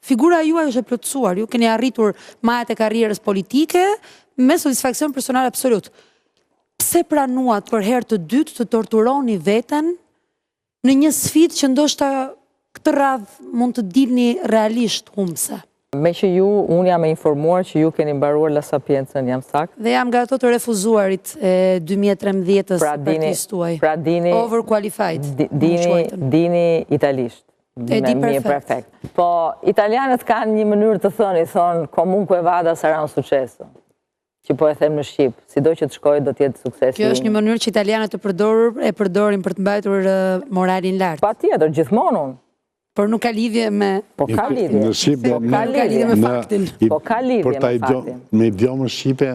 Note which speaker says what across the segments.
Speaker 1: figura juaj është e plotësuar, ju keni arritur majat e karrierës politike me satisfaksion personal absolut. Pse pranuat për herë të dytë të torturoni veten në një sfidë që ndoshta këtë radhë mund të dilni realisht humbse?
Speaker 2: Me që unë jam e informuar që ju keni mbaruar La Sapiencën, jam sakt?
Speaker 1: Dhe jam nga ato të refuzuarit e 2013-ës partisë tuaj.
Speaker 2: Pra dini...
Speaker 1: Overqualified.
Speaker 2: Dini italisht.
Speaker 1: E di perfekt.
Speaker 2: Po, italianët kanë një mënyrë të thonë comunque vada sarà un successo. Që po e them në Shqip, sido që të shkojë do t'jetë suksesi.
Speaker 1: Kjo është një mënyrë që italianët e përdorin për të mbajtur moralin lart.
Speaker 2: Patjetër, gjithmonë unë.
Speaker 1: Por nuk ka lidhje me...
Speaker 2: Po ka lidhje.
Speaker 1: Ka lidhje me faktin.
Speaker 2: Po ka lidhje me faktin.
Speaker 3: Me idiomën Shqipe,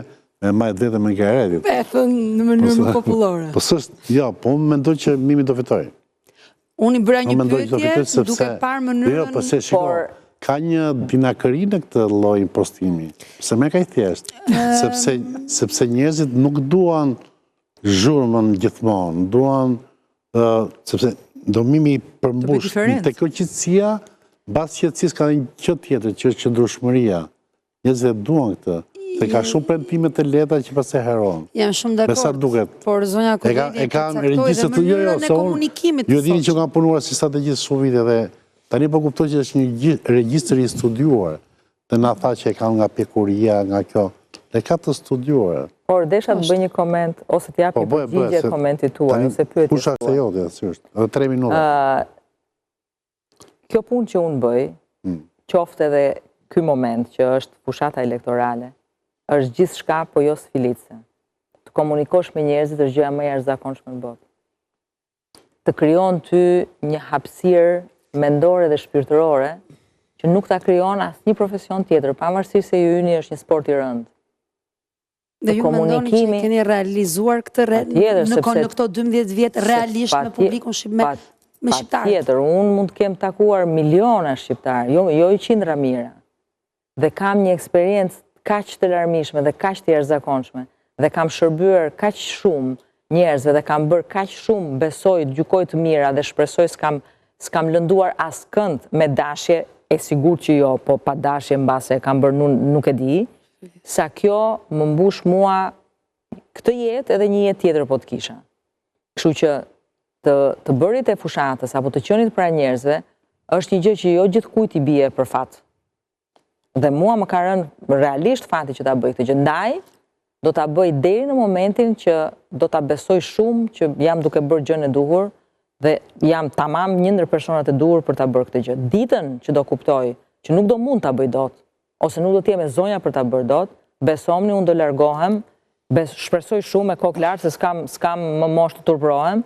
Speaker 3: me majtë dhe me Garetit.
Speaker 1: E thënë në mënyrë më popullore.
Speaker 3: Po sështë, ja, po unë mendoj që Mimi do fitoj.
Speaker 1: Unë i bëra një pyetje duke parë mënyrën...
Speaker 3: Jo, po se shiko, ka një dinakëri në këtë lloj impostimi. Se me ka i thjeshtë. Sepse njerëzit nuk duan zhurmën gjithmonë, duan... Sepse do Mimi përmbush të këqëtësia, bas qëtësis ka një që tjetër, që është qëndrueshmëria. Njerëzit e duan këtë. Se ka shumë premtime të lehta që pas e heron.
Speaker 1: Jam shumë dakord. Por zonja Kodeli
Speaker 3: e kanë regjistrat dhe mënyrën
Speaker 1: e komunikimit.
Speaker 3: Ju dini që kanë punuar si strategjistë shumë vite dhe tani po kuptoj që është një regjistër i studiuar. Dhe na tha që e kanë nga pjekuria, nga kjo. Dhe ka të studiuar.
Speaker 2: Por desha të bëj një koment, ose të japi përgjigje komentit tuaj, ose pyetjes tuaj.
Speaker 3: Pusha se jo, dhe sështë, edhe 3 minuta.
Speaker 2: Kjo punë që unë bëj, qofte edhe ky moment që është fushata elektorale, është gjithë shka, po jo sfilitse. Të komunikosh me njerëzit është gjëja më e jashtëzakonshme në botë. Të krijon ty një hapësirë mendore dhe shpirtërore që nuk ta krijon asnjë profesion tjetër, pavarësisht se yni është një sport i rëndë.
Speaker 1: Dhe ju mendoni që keni realizuar këtë në këto 12 vjet realisht me publikun shqiptar?
Speaker 2: Patjetër, unë mund të kem takuar miliona shqiptarë, jo i qindra mira. Dhe kam një eksperiencë kaq të larmishme dhe kaq të jashtëzakonshme, dhe kam shërbyer kaq shumë njerëzve dhe kam bërë kaq shumë, besoj, gjykoj të mira dhe shpresoj s'kam lënduar askënd me dashje, e sigurt që jo, po pa dashje mbase kam bërë nuk e di, sa kjo më mbush mua këtë jetë edhe një jetë tjetër po të kisha. Kështu që të bërit e fushatës apo të qenit pra njerëzve është një gjë që jo gjithkujt i bie për fat. Dhe mua më ka rënë realisht fati që ta bëj këtë gjë. Ndaj do ta bëj deri në momentin që do ta besoj shumë që jam duke bërë gjën e duhur dhe jam tamam një ndër personat e duhur për ta bërë këtë gjë. Ditën që do kuptoj që nuk do mund ta bëj dot, ose nuk do t'jem e zonja për ta bërë dot, besomni unë do largohem, shpresoj shumë me kokë lartë se s'kam më moshë të turprohem,